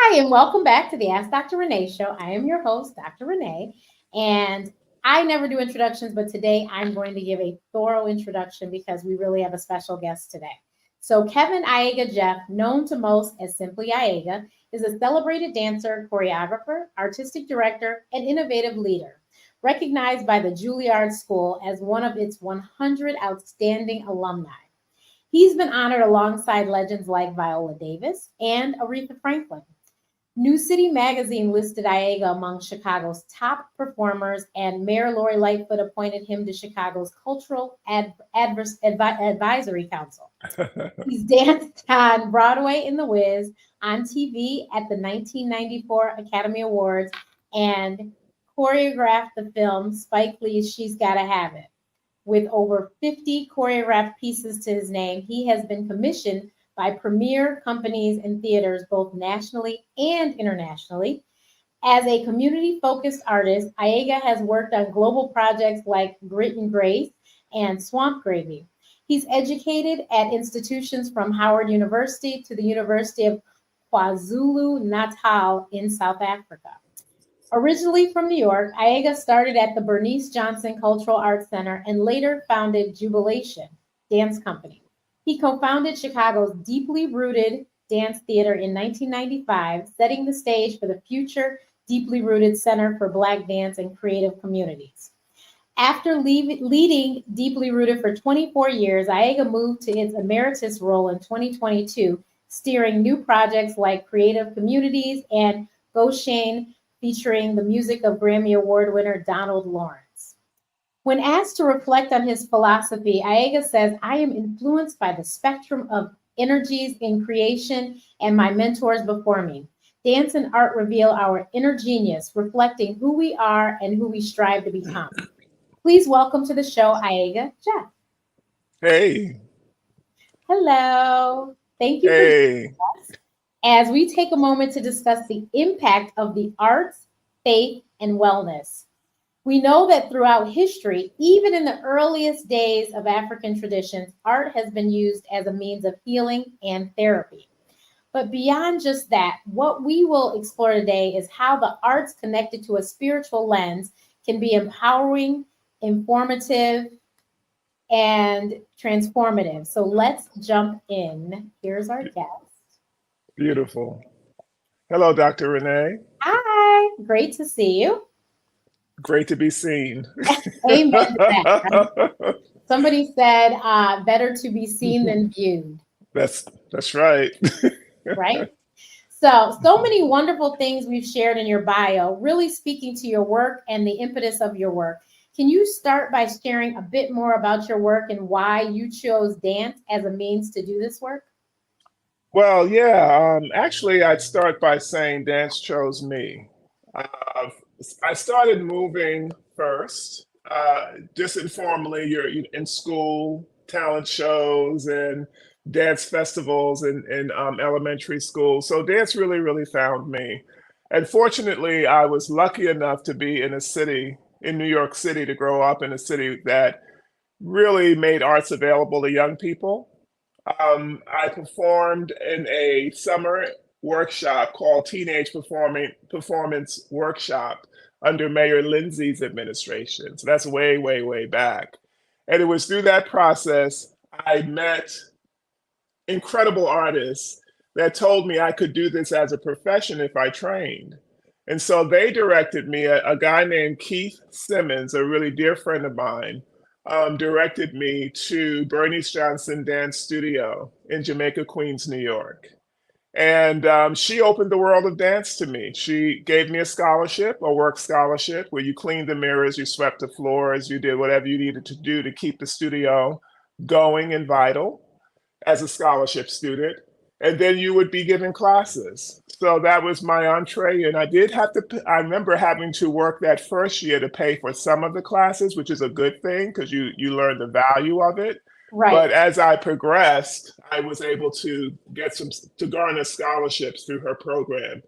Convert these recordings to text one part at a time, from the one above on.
Hi, and welcome back to the Ask Dr. Renee Show. I am your host, Dr. Renee, and I never do introductions, but today I'm going to give a thorough introduction because we really have a special guest today. So, Kevin Iega Jeff, known to most as simply Iega, is a celebrated dancer, choreographer, artistic director, and innovative leader, recognized by the Juilliard School as one of its 100 outstanding alumni. He's been honored alongside legends like Viola Davis and Aretha Franklin. New City Magazine listed Iega among Chicago's top performers, and Mayor Lori Lightfoot appointed him to Chicago's Cultural Advisory Council. He's danced on Broadway in The Wiz, on TV at the 1994 Academy Awards, and choreographed the film Spike Lee's She's Gotta Have It. With over 50 choreographed pieces to his name, he has been commissioned by premier companies and theaters both nationally and internationally. As a community-focused artist, Iega has worked on global projects like Grit and Grace and Swamp Gravy. He's educated at institutions from Howard University to the University of KwaZulu-Natal in South Africa. Originally from New York, Iega started at the Bernice Johnson Cultural Arts Center and later founded Jubilation Dance Company. He co-founded Chicago's deeply rooted dance theater in 1995, setting the stage for the future deeply rooted Center for Black Dance and Creative Communities. After leading Deeply Rooted for 24 years, Iega moved to its emeritus role in 2022, steering new projects like Creative Communities and Goshen, featuring the music of Grammy Award winner Donald Lawrence. When asked to reflect on his philosophy, Iega says, "I am influenced by the spectrum of energies in creation and my mentors before me. Dance and art reveal our inner genius, reflecting who we are and who we strive to become." Please welcome to the show, Iega Jeff. Hey, Hello. Thank you for hey, joining us as we take a moment to discuss the impact of the arts, faith, and wellness. We know that throughout history, even in the earliest days of African traditions, art has been used as a means of healing and therapy. But beyond just that, what we will explore today is how the arts connected to a spiritual lens can be empowering, informative, and transformative. So let's jump in. Here's our guest. beautiful. Hello, Dr. Renee. Hi, great to see you. Great to be seen. Amen to that. Right? Somebody said, better to be seen than viewed, That's right. right? So many wonderful things we've shared in your bio, really speaking to your work and the impetus of your work. Can you start by sharing a bit more about your work and why you chose dance as a means to do this work? Well, yeah, actually, I'd start by saying dance chose me. Uh, I started moving first, just informally. You're in school, talent shows, and dance festivals in elementary school. So dance really, really found me. And fortunately, I was lucky enough to be in a city, in New York City, to grow up in a city that really made arts available to young people. I performed in a summer workshop called Teenage Performance Workshop under Mayor Lindsay's administration. So that's way, way, way back. And it was through that process I met incredible artists that told me I could do this as a profession if I trained. And so they directed me, a guy named Keith Simmons, a really dear friend of mine, directed me to Bernice Johnson Dance Studio in Jamaica, Queens, New York. And she opened the world of dance to me. She gave me a scholarship, a work scholarship, where you cleaned the mirrors, you swept the floors, you did whatever you needed to do to keep the studio going and vital as a scholarship student. And then you would be given classes. So that was my entree. And I did have to, I remember having to work that first year to pay for some of the classes, which is a good thing because you learn the value of it. Right. But as I progressed, I was able to to garner scholarships through her program.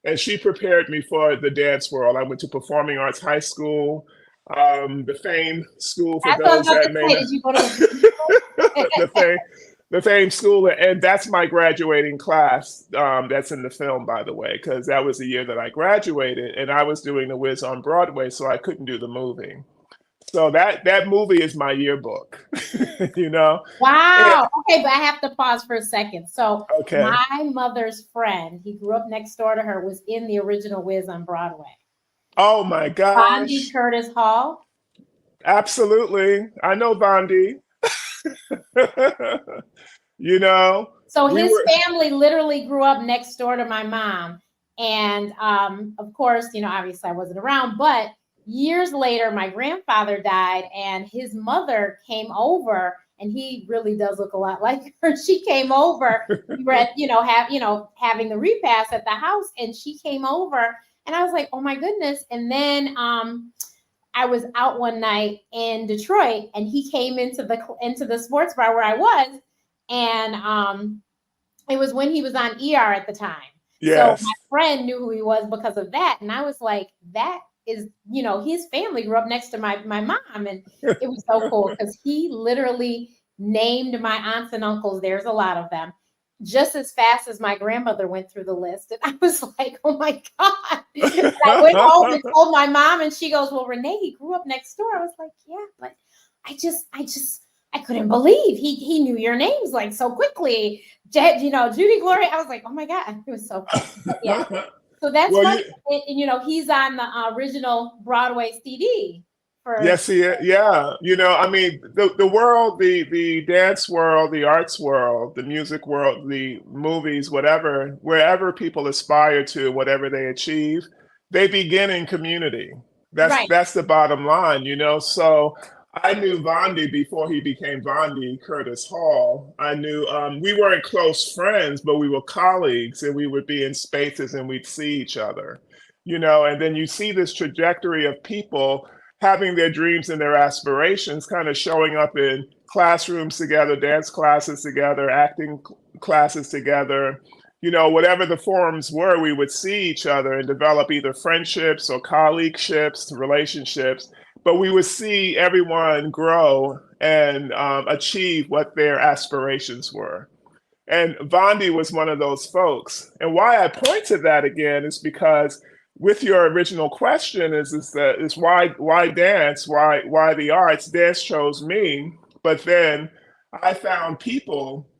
And she prepared me for the dance world. I went to Performing Arts High School, the Fame School for That's what I was those about that to may say. know. Did you go to the the Fame, The same school, and that's my graduating class. That's in the film, by the way, because that was the year that I graduated, and I was doing the Wiz on Broadway, so I couldn't do the movie. So that movie is my yearbook, you know. And, Wow. Okay, but I have to pause for a second. So okay. my mother's friend, he grew up next door to her, was in the original Wiz on Broadway. Oh my Bondi gosh. Curtis Hall. Absolutely. I know Bondi. You know, So we his were. family literally grew up next door to my mom. And of course, obviously I wasn't around, but years later, my grandfather died and his mother came over, and he really does look a lot like her. She came over. We were at, having the repast at the house, and she came over, and I was like, oh my goodness. And then I was out one night in Detroit, and he came into the sports bar where I was, and it was when he was on ER at the time. So my Yes. friend knew who he was because of that, and I was like, that is, his family grew up next to my mom, and it was so cool because he literally named my aunts and uncles. There's a lot of them. Just as fast as my grandmother went through the list. And I was like, oh my God. And I went home and told my mom, and she goes, well, Renee, he grew up next door. I was like, yeah, but I couldn't believe he knew your names like so quickly. Judy Gloria. I was like, oh my God, it was so cool. But yeah. So that's Well, funny. He's on the original Broadway CD for. yes, yeah. I mean, the world, the dance world, the arts world, the music world, the movies, whatever, wherever people aspire to, whatever they achieve, they begin in community. Right. That's the bottom line, you know. So I knew Vondi before he became Vondi, Curtis Hall. I knew we weren't close friends, but we were colleagues, and we would be in spaces and we'd see each other, and then you see this trajectory of people having their dreams and their aspirations kind of showing up in classrooms together, dance classes together, acting classes together, whatever the forums were, we would see each other and develop either friendships or colleagueships, relationships. But we would see everyone grow and achieve what their aspirations were. And Vondi was one of those folks. And why I point to that again is because with your original question is why dance? Why the arts? Dance chose me, but then I found people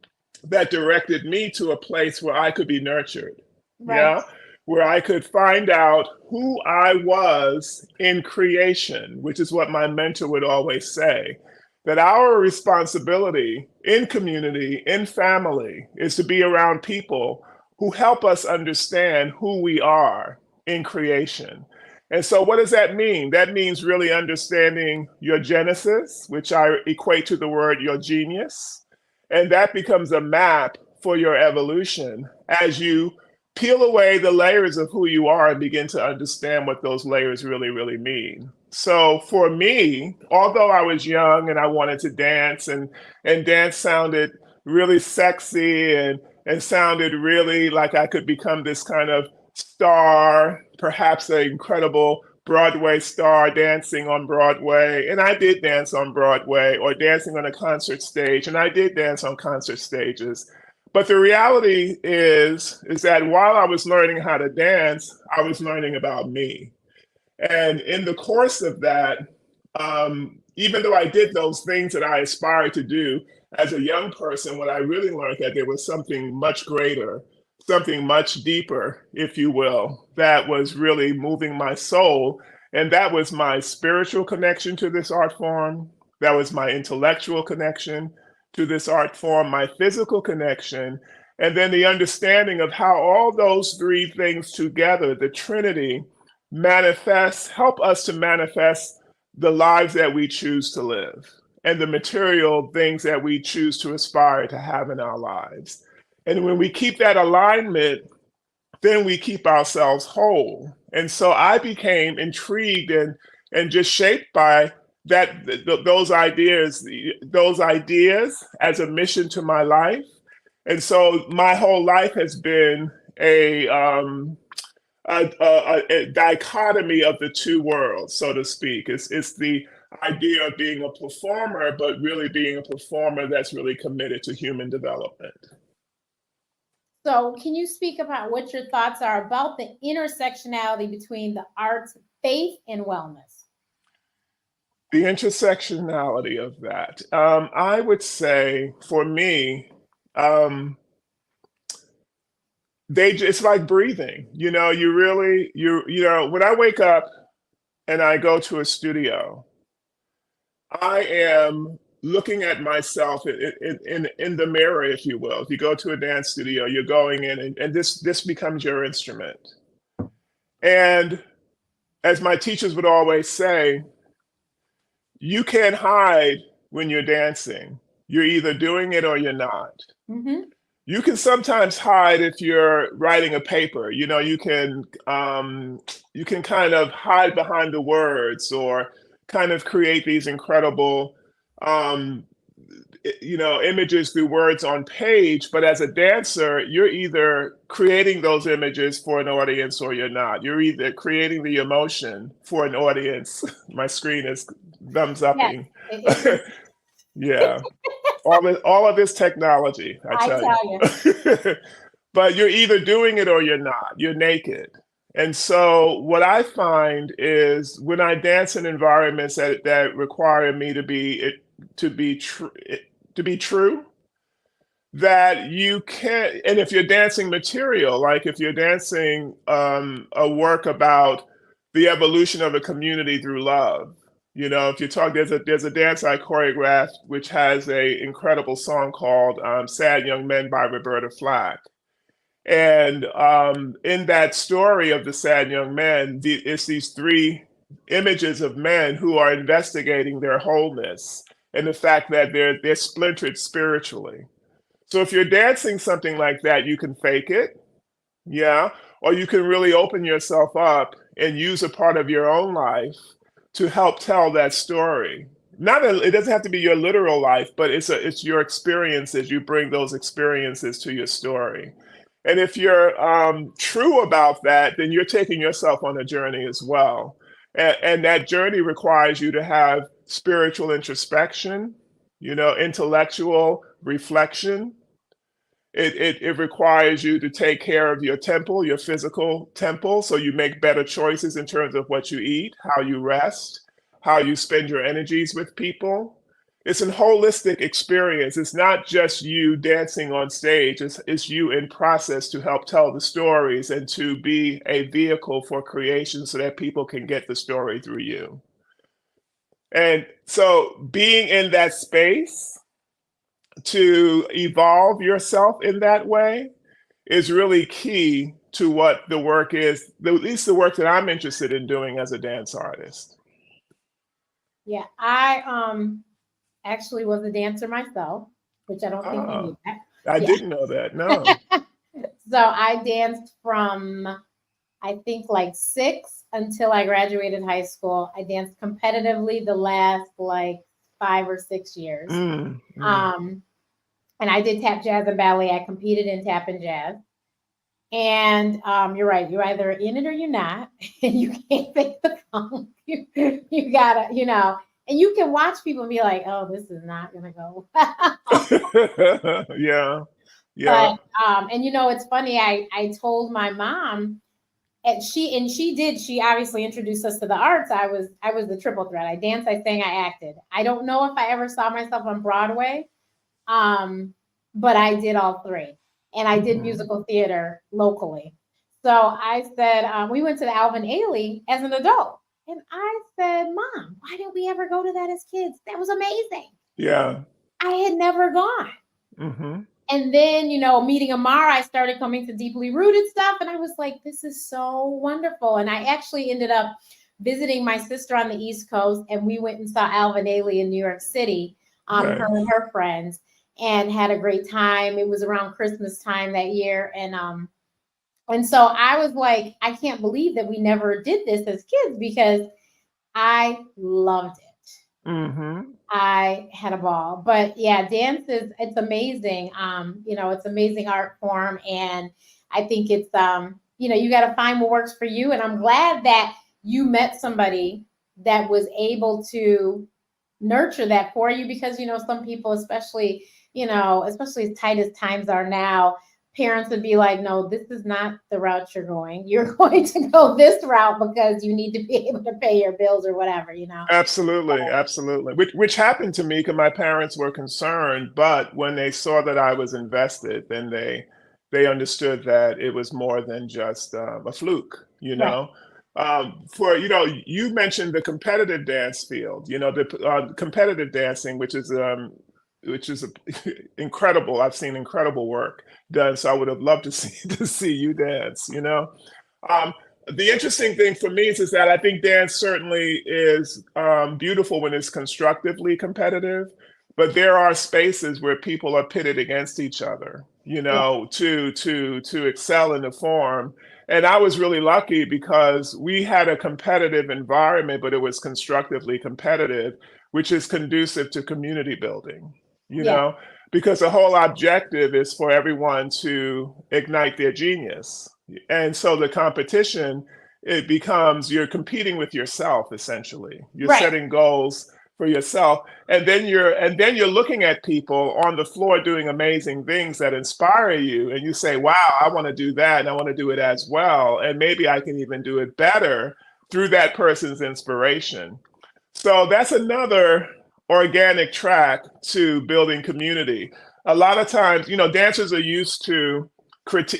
that directed me to a place where I could be nurtured. Right. Yeah. Where I could find out who I was in creation, which is what my mentor would always say, that our responsibility in community, in family, is to be around people who help us understand who we are in creation. And so, what does that mean? That means really understanding your genesis, which I equate to the word your genius. And that becomes a map for your evolution as you peel away the layers of who you are and begin to understand what those layers really, really mean. So for me, although I was young and I wanted to dance, and dance sounded really sexy and sounded really like I could become this kind of star, perhaps an incredible Broadway star dancing on Broadway. And I did dance on Broadway, or dancing on a concert stage, and I did dance on concert stages. But the reality is that while I was learning how to dance, I was learning about me. And in the course of that, even though I did those things that I aspired to do as a young person, what I really learned that there was something much greater, something much deeper, if you will, that was really moving my soul. And that was my spiritual connection to this art form. That was my intellectual connection to this art form, my physical connection, and then the understanding of how all those three things together, the Trinity, help us to manifest the lives that we choose to live and the material things that we choose to aspire to have in our lives. And when we keep that alignment, then we keep ourselves whole. And so I became intrigued and just shaped by those ideas as a mission to my life. And so my whole life has been a dichotomy of the two worlds, so to speak. It's the idea of being a performer, but really being a performer that's really committed to human development. So can you speak about what your thoughts are about the intersectionality between the arts, faith, and wellness? The intersectionality of that. I would say for me, it's like breathing. You know, when I wake up and I go to a studio, I am looking at myself in the mirror, if you will. If you go to a dance studio, you're going in and this becomes your instrument. And as my teachers would always say, you can't hide when you're dancing. You're either doing it or you're not. Mm-hmm. You can sometimes hide if you're writing a paper. You know, you can kind of hide behind the words or kind of create these incredible images through words on page. But as a dancer, you're either creating those images for an audience or you're not. You're either creating the emotion for an audience. My screen is thumbs upping. Yes, Yeah. All of this technology, I tell you. But you're either doing it or you're not. You're naked. And so what I find is when I dance in environments that require me to be true, that you can't. And if you're dancing material, like if you're dancing a work about the evolution of a community through love, you know, if you talk, there's a dance I choreographed which has a incredible song called "Sad Young Men" by Roberta Flack. And in that story of the sad young men, it's these three images of men who are investigating their wholeness and the fact that they're splintered spiritually. So if you're dancing something like that, you can fake it, yeah, or you can really open yourself up and use a part of your own life to help tell that story. It doesn't have to be your literal life, but it's your experiences. You bring those experiences to your story. And if you're true about that, then you're taking yourself on a journey as well. And that journey requires you to have spiritual introspection, you know, intellectual reflection. It requires you to take care of your temple, your physical temple, so you make better choices in terms of what you eat, how you rest, how you spend your energies with people. It's a holistic experience. It's not just you dancing on stage. It's you in process to help tell the stories and to be a vehicle for creation so that people can get the story through you. And so being in that space to evolve yourself in that way is really key to what the work is, at least the work that I'm interested in doing as a dance artist. Yeah, I actually was a dancer myself, which I don't think you knew that. I didn't know that, no. So I danced from, I think, like 6 until I graduated high school. I danced competitively the last like 5 or 6 years. And I did tap, jazz, and ballet. I competed in tap and jazz. And you're right. You're either in it or you're not. And you can't fake the funk. You gotta, you know, and you can watch people and be like, oh, this is not going to go. Yeah. Yeah. But, and you know, it's funny. I told my mom, and she obviously introduced us to the arts. I was the triple threat. I danced, I sang, I acted. I don't know if I ever saw myself on Broadway. But I did all three, and I did musical theater locally. So I said, we went to the Alvin Ailey as an adult. And I said, Mom, why didn't we ever go to that as kids? That was amazing. Yeah. I had never gone. Mm-hmm. And then, you know, meeting Amar, I started coming to Deeply Rooted stuff. And I was like, this is so wonderful. And I actually ended up visiting my sister on the East Coast. And we went and saw Alvin Ailey in New York City, her and her friends, and had a great time. It was around Christmas time that year. And so I was like, I can't believe that we never did this as kids because I loved it. Mm-hmm. I had a ball. But yeah, dance it's amazing. You know, it's amazing art form. And I think it's, you know, you got to find what works for you. And I'm glad that you met somebody that was able to nurture that for you? Because, some people, especially, especially as tight as times are now, parents would be like, no, this is not the route you're going. You're going to go this route because you need to be able to pay your bills or whatever. Absolutely, absolutely. Which happened to me because my parents were concerned, but when they saw that I was invested, then they understood that it was more than just a fluke, Right. You mentioned the competitive dance field, the competitive dancing, which is incredible. I've seen incredible work done, so I would have loved to see you dance. Um, the interesting thing for me is that I think dance certainly is beautiful when it's constructively competitive, but there are spaces where people are pitted against each other, Yeah. to excel in the form. And I was really lucky because we had a competitive environment, but it was constructively competitive, which is conducive to community building, you Yeah. know, because the whole objective is for everyone to ignite their genius. And so the competition, it becomes you're competing with yourself essentially. You're Right. setting goals for yourself, and then you're looking at people on the floor doing amazing things that inspire you, and you say, wow, I want to do that, and I want to do it as well, and maybe I can even do it better through that person's inspiration. So that's another organic track to building community. A lot of times, dancers are used to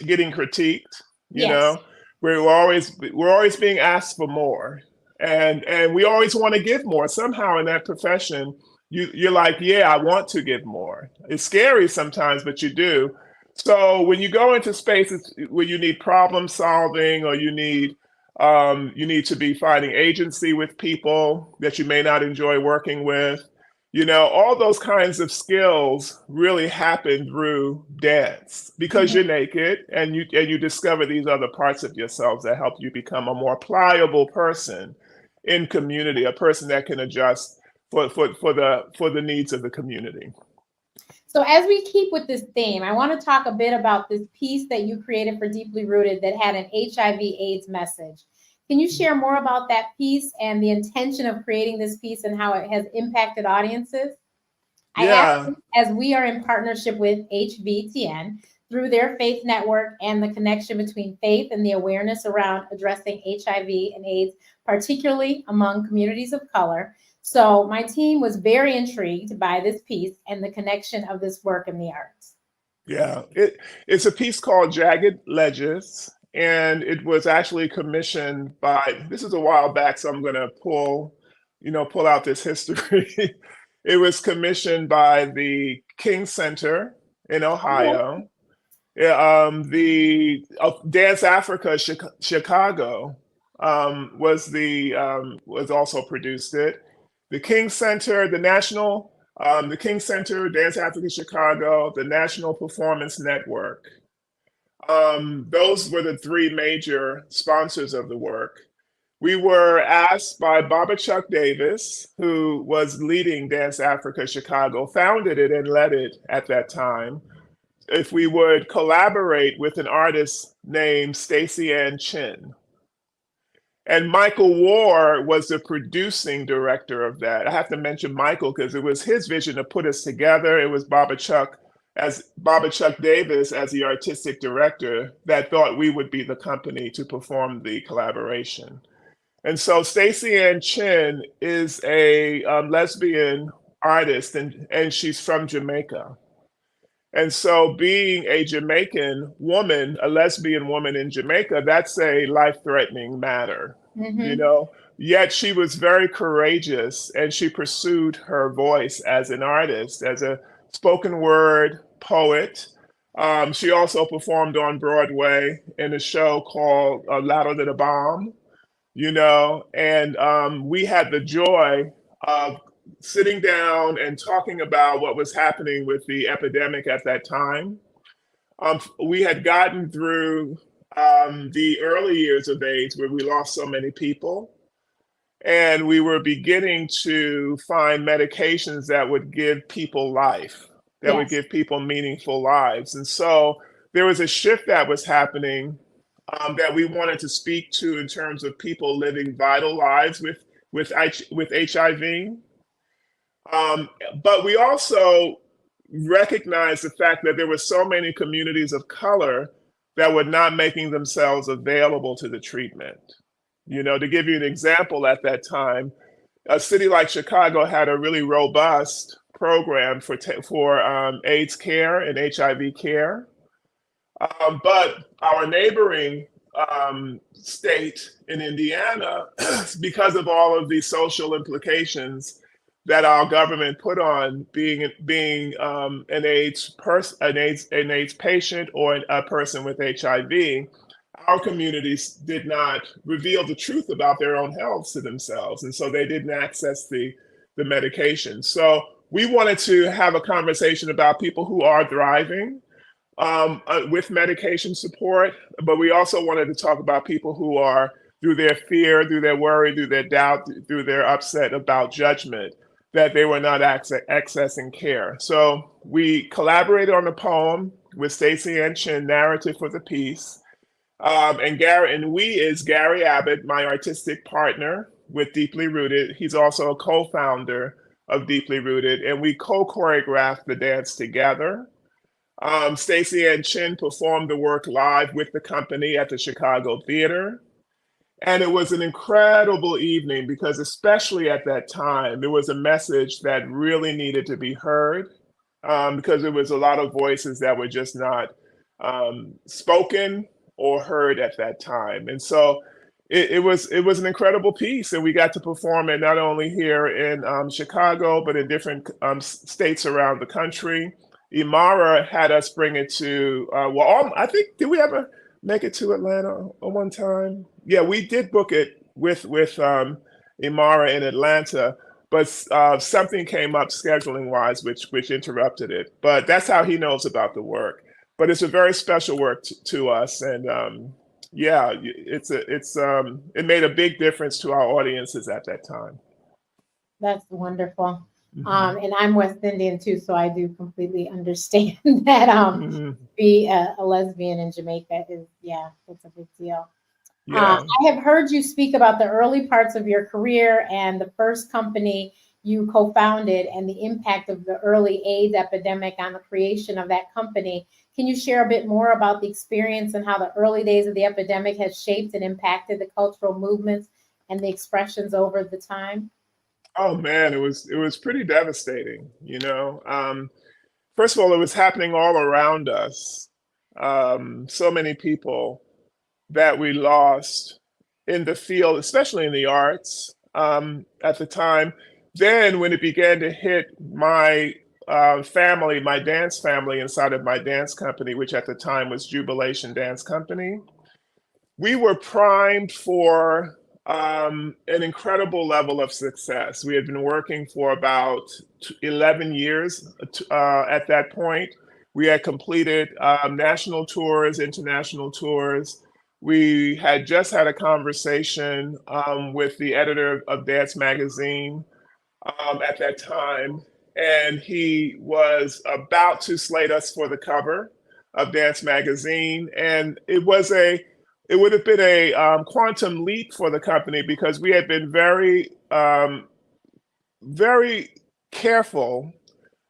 getting critiqued. You Yes. know, we're always being asked for more, and we always want to give more. Somehow in that profession, you're like, yeah, I want to give more. It's scary sometimes, but you do. So when you go into spaces where you need problem solving, or you need to be finding agency with people that you may not enjoy working with. All those kinds of skills really happen through dance because Mhm. you're naked, and you discover these other parts of yourselves that help you become a more pliable person in community, a person that can adjust for the needs of the community. So, as we keep with this theme, I want to talk a bit about this piece that you created for Deeply Rooted that had an HIV/AIDS message. Can you share more about that piece and the intention of creating this piece and how it has impacted audiences? I ask Yeah, this as we are in partnership with HVTN through their faith network and the connection between faith and the awareness around addressing HIV and AIDS, particularly among communities of color. So, my team was very intrigued by this piece and the connection of this work in the arts. yeah. It's a piece called Jagged Ledges, and it was actually commissioned by, this is a while back, so I'm gonna pull out this history. It was commissioned by the King Center in Ohio. Yeah, the Dance Africa Chicago was also produced it. The King Center, the King Center, Dance Africa Chicago, the National Performance Network. Those were the three major sponsors of the work. We were asked by Baba Chuck Davis, who was leading Dance Africa Chicago, founded it and led it at that time, if we would collaborate with an artist named Stacey Ann Chin. And Michael War was the producing director of that. I have to mention Michael because it was his vision to put us together. It was Baba Chuck Davis as the artistic director that thought we would be the company to perform the collaboration. And so Stacey Ann Chin is a lesbian artist, and she's from Jamaica. And so, being a Jamaican woman, a lesbian woman in Jamaica, that's a life threatening matter, you Mm-hmm. know? Yet she was very courageous, and she pursued her voice as an artist, as a spoken word poet. She also performed on Broadway in a show called Louder Than a Bomb, and we had the joy of sitting down and talking about what was happening with the epidemic at that time. We had gotten through the early years of AIDS where we lost so many people, and we were beginning to find medications that would give people life, that would Yes. give people meaningful lives. And so there was a shift that was happening that we wanted to speak to in terms of people living vital lives with HIV. But we also recognized the fact that there were so many communities of color that were not making themselves available to the treatment. To give you an example, at that time, a city like Chicago had a really robust program for AIDS care and HIV care. But our neighboring state in Indiana, because of all of the social implications that our government put on being an AIDS patient or a person with HIV, our communities did not reveal the truth about their own health to themselves, and so they didn't access the medication. So we wanted to have a conversation about people who are thriving with medication support, but we also wanted to talk about people who are, through their fear, through their worry, through their doubt, through their upset about judgment, that they were not accessing care. So we collaborated on a poem with Stacey Ann Chin, narrative for the piece. And we is Gary Abbott, my artistic partner with Deeply Rooted. He's also a co-founder of Deeply Rooted, and we co-choreographed the dance together. Stacey Ann Chin performed the work live with the company at the Chicago Theater. And it was an incredible evening because, especially at that time, there was a message that really needed to be heard, because there was a lot of voices that were just not spoken or heard at that time. And so it was an incredible piece, and we got to perform it not only here in Chicago, but in different states around the country. Imara had us bring it to, I think, did we ever make it to Atlanta one time? Yeah, we did book it with Imara in Atlanta, but something came up scheduling wise, which interrupted it. But that's how he knows about the work. But it's a very special work to us, and yeah, it made a big difference to our audiences at that time. That's wonderful. Mhm. And I'm West Indian too, so I do completely understand that Mhm. be a lesbian in Jamaica is, it's a big deal. Yeah. I have heard you speak about the early parts of your career and the first company you co-founded and the impact of the early AIDS epidemic on the creation of that company. Can you share a bit more about the experience and how the early days of the epidemic has shaped and impacted the cultural movements and the expressions over the time? Oh man, it was pretty devastating. First of all, it was happening all around us. So many people that we lost in the field, especially in the arts, at the time. Then, when it began to hit my family, my dance family inside of my dance company, which at the time was Jubilation Dance Company, we were primed for an incredible level of success. We had been working for about 11 years at that point. We had completed national tours, international tours. We had just had a conversation with the editor of Dance Magazine at that time, and he was about to slate us for the cover of Dance Magazine. And it would have been a quantum leap for the company because we had been very careful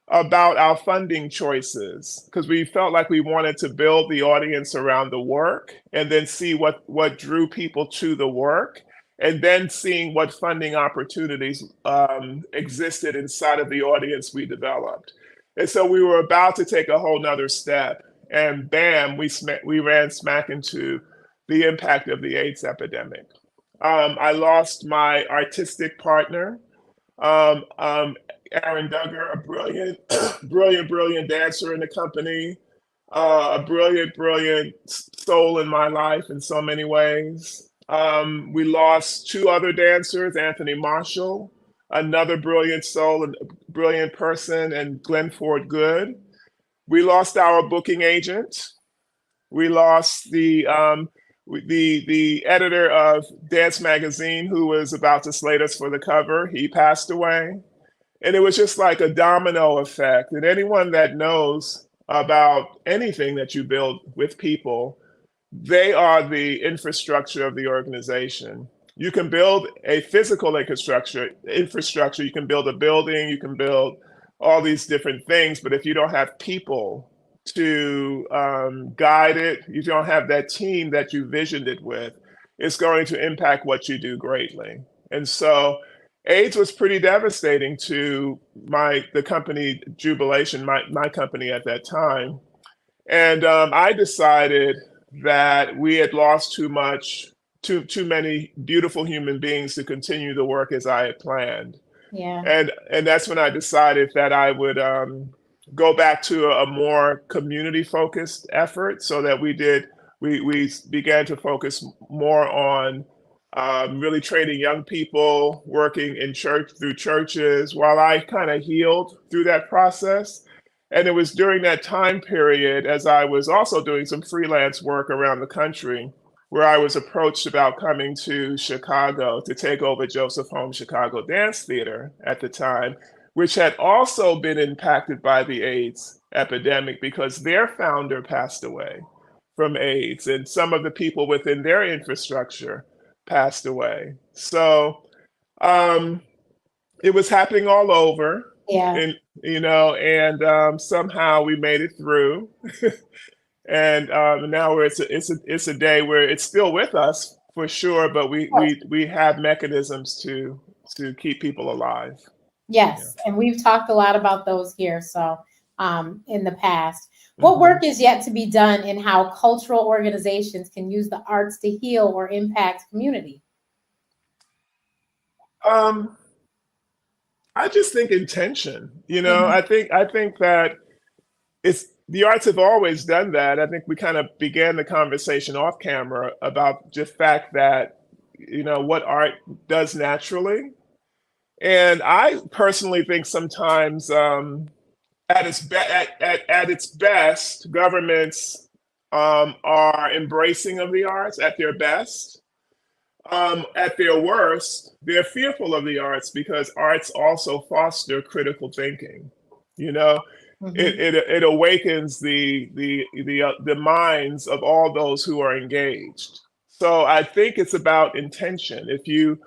about our funding choices because we felt like we wanted to build the audience around the work and then see what drew people to the work, and then seeing what funding opportunities existed inside of the audience we developed. And so we were about to take a whole nother step, and bam, we ran smack into the impact of the AIDS epidemic. I lost my artistic partner, Aaron Duggar, a brilliant, brilliant dancer in the company, a brilliant soul in my life in so many ways. We lost two other dancers, Anthony Marshall, another brilliant soul and brilliant person, and Glenn Ford Good. We lost our booking agent. We lost the editor of Dance Magazine, who was about to slate us for the cover. He passed away. And it was just like a domino effect. And anyone that knows about anything that you build with people, they are the infrastructure of the organization. You can build a physical infrastructure. You can build a building, you can build all these different things, but if you don't have people to guide it, you don't have that team that you visioned it with, it's going to impact what you do greatly. And so AIDS was pretty devastating to the company Jubilation, my company at that time. And I decided that we had lost too many beautiful human beings to continue the work as I had planned. Yeah. And that's when I decided that I would go back to a more community focused effort, so that we began to focus more on really training young people, working in through churches, while I kind of healed through that process. And it was during that time period, as I was also doing some freelance work around the country, where I was approached about coming to Chicago to take over Joseph Holmes Chicago Dance Theater at the time, which had also been impacted by the AIDS epidemic because their founder passed away from AIDS, and some of the people within their infrastructure passed away. So it was happening all over, Yeah. and and somehow we made it through. And now it's a day where it's still with us for sure, but we have mechanisms to keep people alive. Yes, and we've talked a lot about those here. So, in the past, what Mhm. work is yet to be done in how cultural organizations can use the arts to heal or impact community? Um, I just think intention. Mhm. I think that it's the arts have always done that. I think we kind of began the conversation off camera about just fact that what art does naturally. And I personally think sometimes at its best, governments are embracing of the arts at their best. At their worst, they're fearful of the arts because arts also foster critical thinking. You know, Mhm. it awakens the minds of all those who are engaged. So I think it's about intention. If you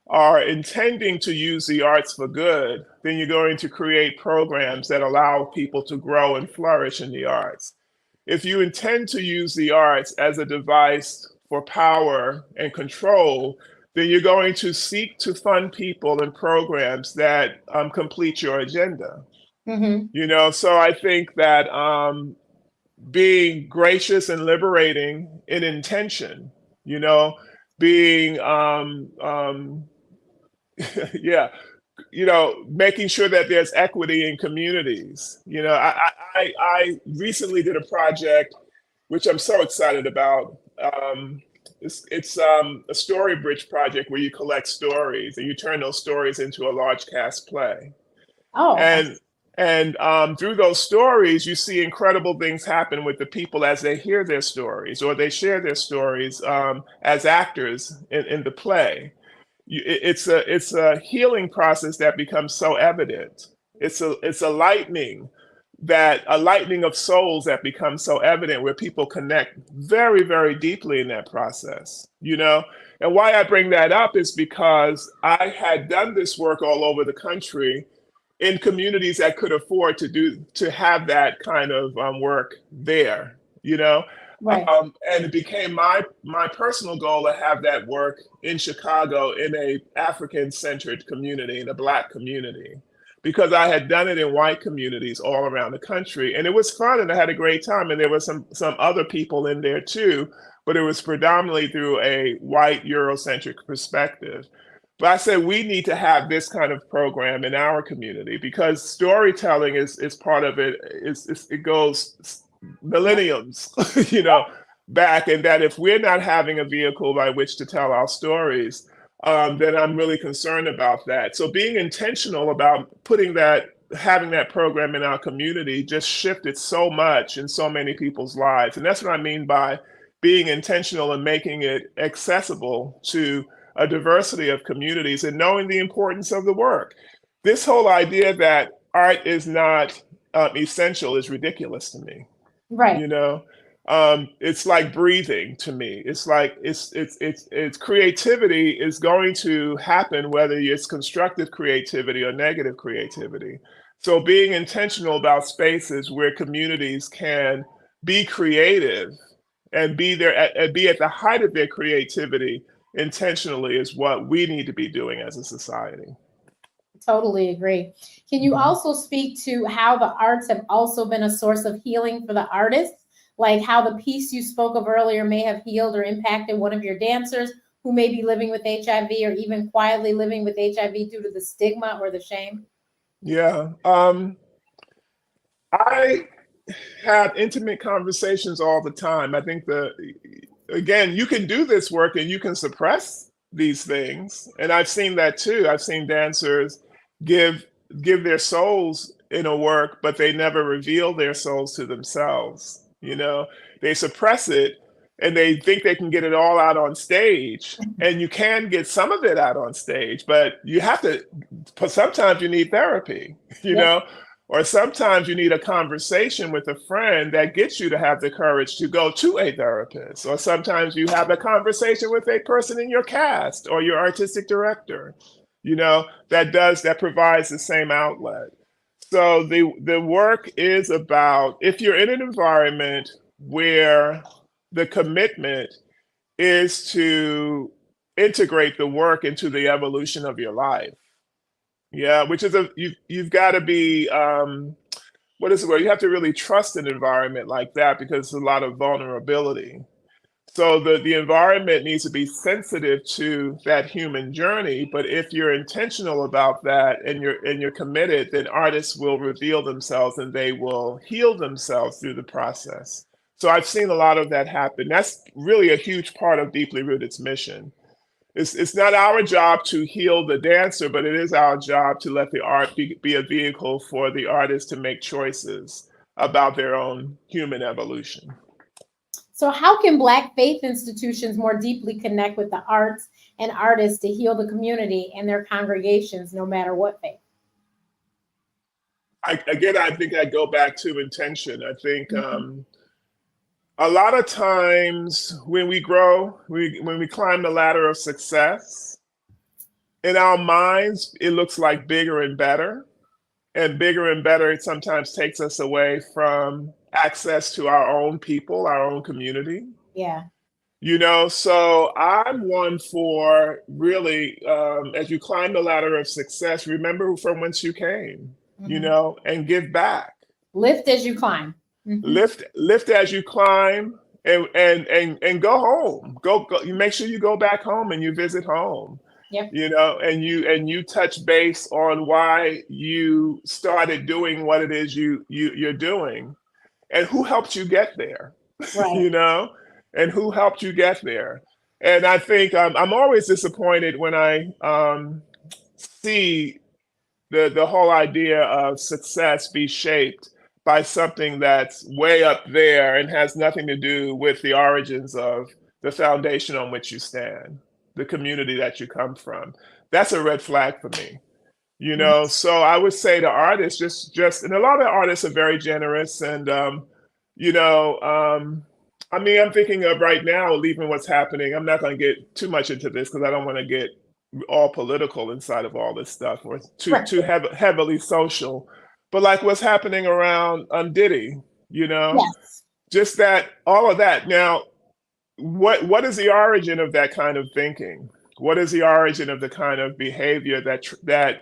are intending to use the arts for good, then you're going to create programs that allow people to grow and flourish in the arts. If you intend to use the arts as a device for power and control, then you're going to seek to fund people and programs that complete your agenda. Mhm. So I think that being gracious and liberating in intention, you know, being yeah, making sure that there's equity in communities. I recently did a project which I'm so excited about. It's a story bridge project where you collect stories and you turn those stories into a large cast play. Oh, And through those stories, you see incredible things happen with the people as they hear their stories or they share their stories as actors in the play. It's a healing process that becomes so evident. It's a lightning of souls that becomes so evident, where people connect very, very deeply in that process. And why I bring that up is because I had done this work all over the country in communities that could afford to have that kind of work there. You know, right. and it became my personal goal to have that work in Chicago in a African centered community, in a Black community, because I had done it in white communities all around the country, and it was fun, and I had a great time, and there were some other people in there too, but it was predominantly through a white Eurocentric perspective. But I said we need to have this kind of program in our community because storytelling is part of it. It goes millenniums, back, and that if we're not having a vehicle by which to tell our stories, then I'm really concerned about that. So being intentional about having that program in our community just shifted so much in so many people's lives. And that's what I mean by being intentional and making it accessible to a diversity of communities and knowing the importance of the work. This whole idea that art is not essential is ridiculous to me. Right. You know, It's like breathing to me. It's like it's creativity is going to happen whether it's constructive creativity or negative creativity. So being intentional about spaces where communities can be creative and be there and be at the height of their creativity intentionally is what we need to be doing as a society. Totally agree. Can you Mhm. also speak to how the arts have also been a source of healing for the artists? Like how the piece you spoke of earlier may have healed or impacted one of your dancers who may be living with HIV or even quietly living with HIV due to the stigma or the shame? Yeah. I have intimate conversations all the time. I think again, you can do this work and you can suppress these things. And I've seen that too. I've seen dancers give give their souls in a work, but they never reveal their souls to themselves. You know, they suppress it and they think they can get it all out on stage. And you can get some of it out on stage, but you have to, sometimes you need therapy, you Yep. know, or sometimes you need a conversation with a friend that gets you to have the courage to go to a therapist. Or sometimes you have a conversation with a person in your cast or your artistic director, you know, that provides the same outlet. So the work is about if you're in an environment where the commitment is to integrate the work into the evolution of your life. Yeah, which is you've got to be what is the word? You have to really trust an environment like that because there's a lot of vulnerability. So the environment needs to be sensitive to that human journey. But if you're intentional about that and you're committed, then artists will reveal themselves and they will heal themselves through the process. So I've seen a lot of that happen. That's really a huge part of Deeply Rooted's mission. It's not our job to heal the dancer, but it is our job to let the art be a vehicle for the artist to make choices about their own human evolution. So, how can Black faith institutions more deeply connect with the arts and artists to heal the community and their congregations, no matter what faith? I think I go back to intention. I think Mhm. a lot of times when we grow, when we climb the ladder of success, in our minds, it looks like bigger and better. And bigger and better, it sometimes takes us away from access to our own people, our own community. Yeah. You know, so I'm one for really, as you climb the ladder of success, remember from whence you came, you Mhm. know, and give back. Lift as you climb. Mhm. Lift as you climb and go home. You make sure you go back home and you visit home, Yep. you know, and you touch base on why you started doing what it is you're doing and who helped you get there, Right. you know, and who helped you get there. And I think I'm always disappointed when I see the whole idea of success be shaped by something that's way up there and has nothing to do with the origins of the foundation on which you stand, the community that you come from. That's a red flag for me. You know, so I would say to artists, just, and a lot of artists are very generous, and you know, I mean, I'm thinking of right now, leaving what's happening. I'm not going to get too much into this because I don't want to get all political inside of all this stuff, or Right. heavily social. But like what's happening around Diddy, you know, Yes. just that, all of that. Now, what is the origin of that kind of thinking? What is the origin of the kind of behavior that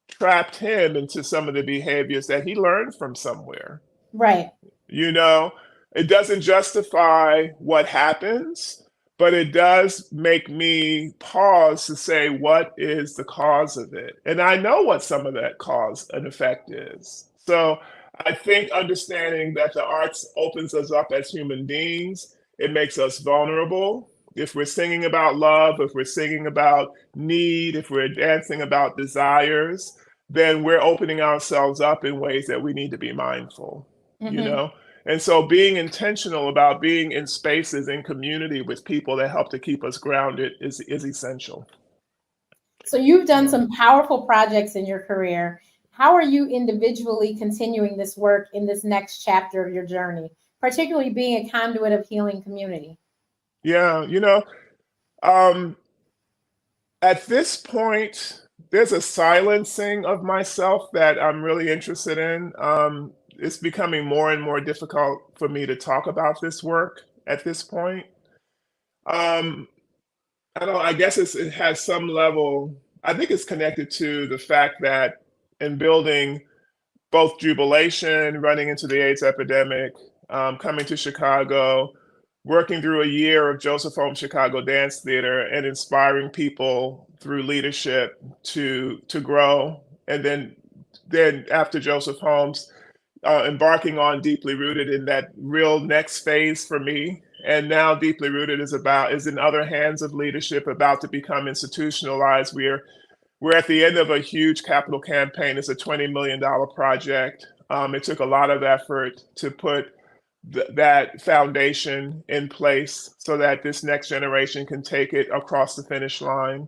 trapped him into some of the behaviors that he learned from somewhere? Right. You know, it doesn't justify what happens, but it does make me pause to say, what is the cause of it? And I know what some of that cause and effect is. So I think understanding that the arts opens us up as human beings, it makes us vulnerable. If we're singing about love, if we're singing about need, if we're dancing about desires, then we're opening ourselves up in ways that we need to be mindful, you Hmm. know? And so being intentional about being in spaces in community with people that help to keep us grounded is essential. So, you've done Yeah. some powerful projects in your career. How are you individually continuing this work in this next chapter of your journey? particularly being a conduit of healing community? Yeah, um, at this point, there's a silencing of myself that I'm really interested in. It's becoming more and more difficult for me to talk about this work at this point. Um, I guess it has some level, I think it's connected to the fact that in building both jubilation, running into the AIDS epidemic, coming to Chicago, working through a year of Joseph Holmes Chicago Dance Theater and inspiring people through leadership to grow. And then after Joseph Holmes, embarking on Deeply Rooted in that real next phase for me. And now Deeply Rooted is in other hands of leadership, about to become institutionalized. We're at the end of a huge capital campaign. It's a $20 million project. It took a lot of effort to put that foundation in place so that this next generation can take it across the finish line.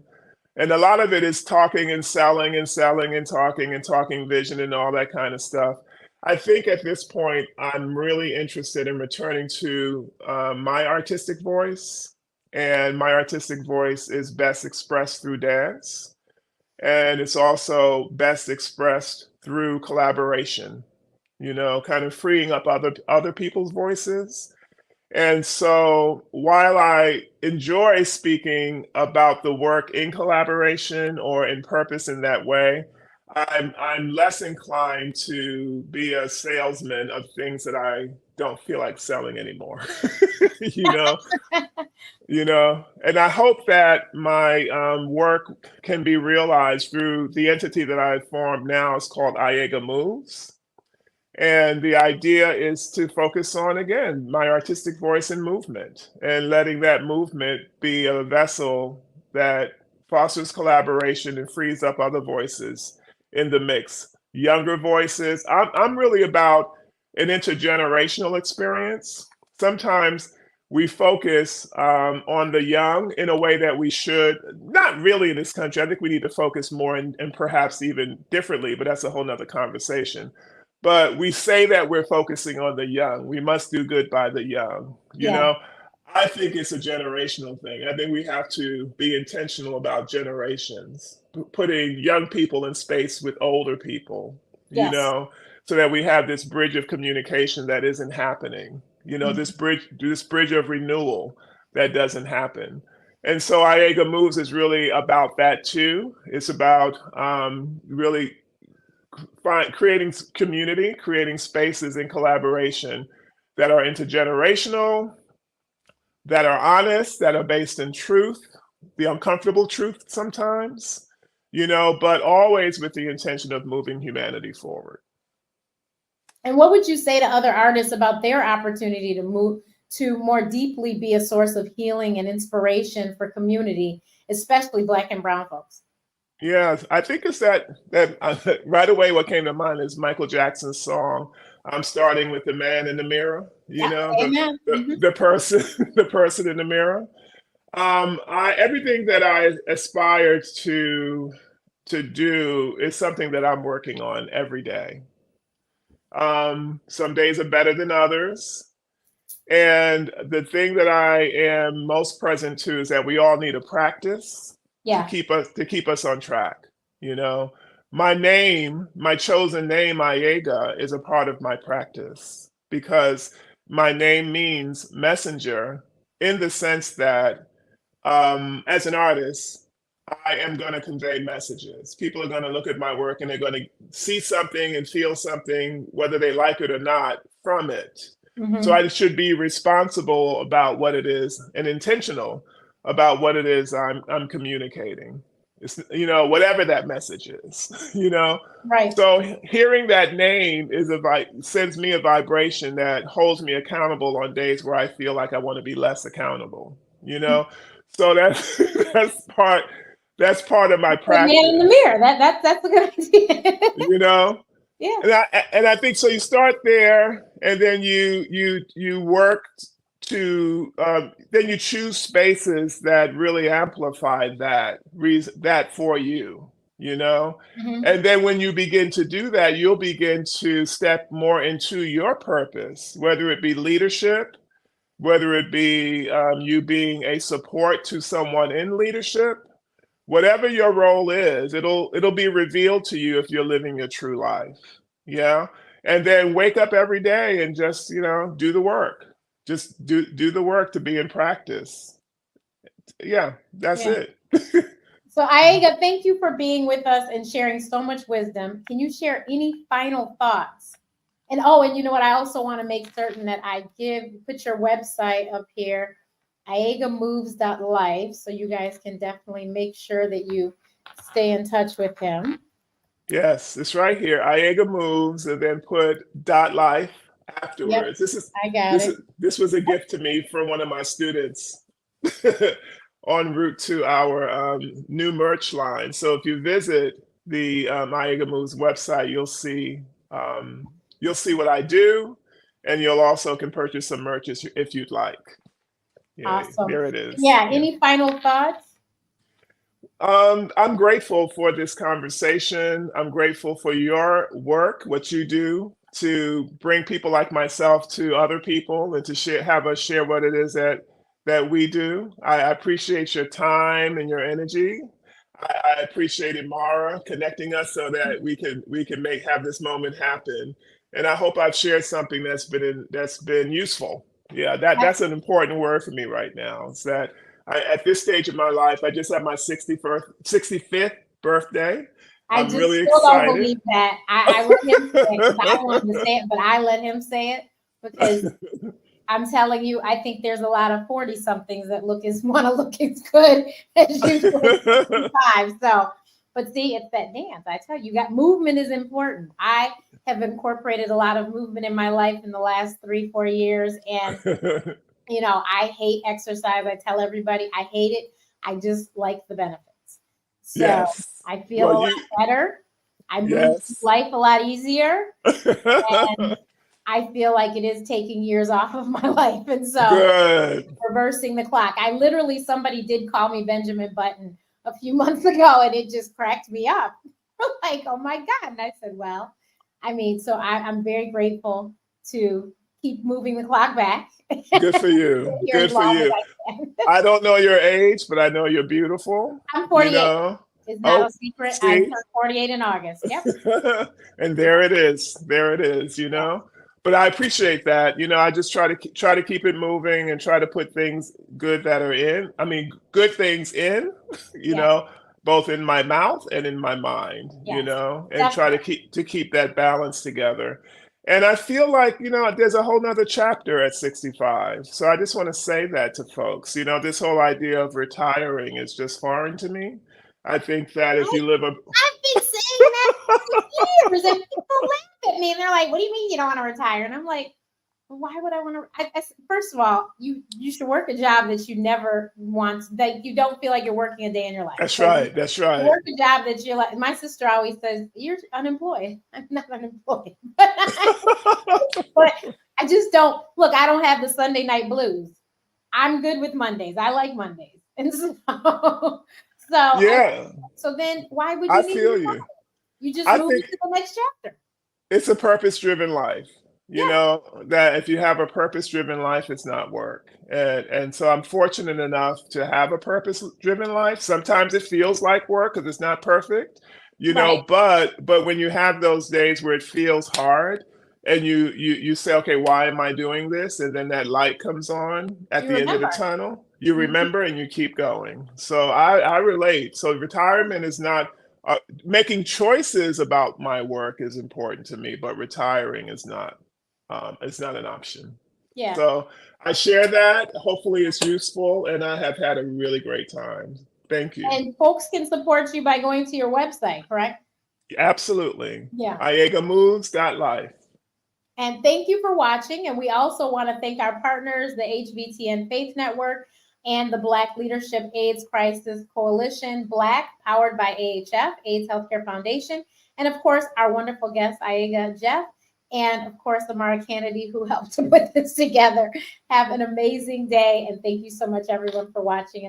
And a lot of it is talking and selling and selling and talking vision and all that kind of stuff. I think at this point, I'm really interested in returning to my artistic voice. And my artistic voice is best expressed through dance. And it's also best expressed through collaboration, kind of freeing up other people's voices. And so while I enjoy speaking about the work in collaboration or in purpose in that way, I'm less inclined to be a salesman of things that I don't feel like selling anymore. you know, and I hope that my work can be realized through the entity that I've formed now. It's called Iega Moves. And the idea is to focus on, again, my artistic voice and movement, and letting that movement be a vessel that fosters collaboration and frees up other voices in the mix. Younger voices. I'm really about an intergenerational experience. Sometimes we focus on the young in a way that we should, not really in this country. I think we need to focus more and perhaps even differently, but that's a whole nother conversation. But we say that we're focusing on the young. We must do good by the young. Yeah. I think it's a generational thing. I think we have to be intentional about generations, putting young people in space with older people, Yes. so that we have this bridge of communication that isn't happening. Mhm. This bridge of renewal that doesn't happen. And so Iega Moves is really about that too. It's about really creating community, creating spaces in collaboration that are intergenerational, that are honest, that are based in truth, the uncomfortable truth sometimes, but always with the intention of moving humanity forward. And what would you say to other artists about their opportunity to move to more deeply be a source of healing and inspiration for community, especially Black and Brown folks? Yeah, I think it's that right away what came to mind is Michael Jackson's song. I'm starting with the man in the mirror, Yeah. Amen. the person, the person in the mirror. Everything that I aspired to do is something that I'm working on every day. Some days are better than others. And the thing that I am most present to is that we all need a practice Yeah. to keep us on track. My name, my chosen name, Iega, is a part of my practice because my name means messenger in the sense that as an artist, I am going to convey messages. People are going to look at my work and they're going to see something and feel something, whether they like it or not, from it. Mhm. So I should be responsible about what it is and intentional about what it is I'm communicating. It's, whatever that message is, Right. So hearing that name sends me a vibration that holds me accountable on days where I feel like I want to be less accountable, So that's part of my The man in the practice, mirror. That's a good idea. Yeah. And I think so. You start there, and then you work to then you choose spaces that really amplify that reason that for you. you know? Mhm. And then when you begin to do that, you'll begin to step more into your purpose, whether it be leadership, whether it be you being a support to someone in leadership, whatever your role is, it'll be revealed to you if you're living your true life. Yeah. And then wake up every day and just, do the work. Just do the work to be in practice. Yeah, that's Yeah. it. So Iega, thank you for being with us and sharing so much wisdom. Can you share any final thoughts? And you know what? I also want to make certain that I put your website up here, iegamoves.life, so you guys can definitely make sure that you stay in touch with him. Yes, it's right here. Iega moves and then put dot life Yep, afterwards. This is I got this it. is this was a gift to me from one of my students en route to our new merch line. So if you visit the Iega Moves website, you'll see what I do, and you'll also can purchase some merch if you'd like. Yeah, Awesome. there it is. Yeah, Yeah. any final thoughts? I'm grateful for this conversation. I'm grateful for your work, what you do to bring people like myself to other people and to have us share what it is that we do. I appreciate your time and your energy. I appreciate Mara connecting us so that we can have this moment happen. And I hope I've shared something that's been useful. Yeah, that's an important word for me right now. Is that at this stage of my life, I just had my 65th birthday. I I'm just really still don't excited. believe that. I let him say it because I wanted to say it, but I let him say it because I'm telling you, I think there's a lot of 40 somethings that want to look as good as you do at 65. So, but see, it's that dance. I tell you, movement is important. I have incorporated a lot of movement in my life in the last 3-4 years. And, I hate exercise. I tell everybody I hate it. I just like the benefits. So Yes. I feel Well, a lot better. I move through yes. life a lot easier. And I feel like it is taking years off of my life. And so Good. reversing the clock. Somebody did call me Benjamin Button a few months ago and it just cracked me up. Like, oh my God. And I said, well, so I'm very grateful to keep moving the clock back Good for you. here as Good for long as you. I can. I don't know your age, but I know you're beautiful. I'm You 48. know. It's not Oh, a secret. I see? turned 48 in August. Yep. And there it is. There it is. But I appreciate that. I just try to keep it moving and try to put things good that are in. I mean, good things in, you Yes. know, both in my mouth and in my mind, Yes. and try to keep that balance together. And I feel like, there's a whole nother chapter at 65. So I just want to say that to folks. This whole idea of retiring is just foreign to me. I think that if you live a I've been saying that for years, and people laugh at me, and they're like, "What do you mean you don't want to retire?" And I'm like, well, "Why would I want to?" First of all, you should work a job that you never want, that you don't feel like you're working a day in your life. That's So right. That's you right. work a job that you're like. My sister always says, "You're unemployed." I'm not unemployed, but I just don't look. I don't have the Sunday night blues. I'm good with Mondays. I like Mondays, and Yeah, so then why would I you need to? feel you. You just I move think into the next chapter. it's a purpose-driven life. Yeah. That if you have a purpose-driven life, it's not work. And so I'm fortunate enough to have a purpose-driven life. Sometimes it feels like work because it's not perfect, Right. but when you have those days where it feels hard and you say, okay, why am I doing this? And then that light comes on at You the end of the remember. tunnel, you Mhm. remember and you keep going. So I relate. So retirement is not making choices about my work is important to me, but retiring is not. It's not an option. Yeah. So I share that. Hopefully, it's useful, and I have had a really great time. Thank you. And folks can support you by going to your website, correct? Absolutely. Yeah. Iegamoves.life. And thank you for watching. And we also want to thank our partners, the HBTN Faith Network and the Black Leadership AIDS Crisis Coalition, Black, powered by AHF, AIDS Healthcare Foundation, and of course, our wonderful guest, Iega Jeff, and of course, Amara Kennedy, who helped to put this together. Have an amazing day. And thank you so much, everyone, for watching.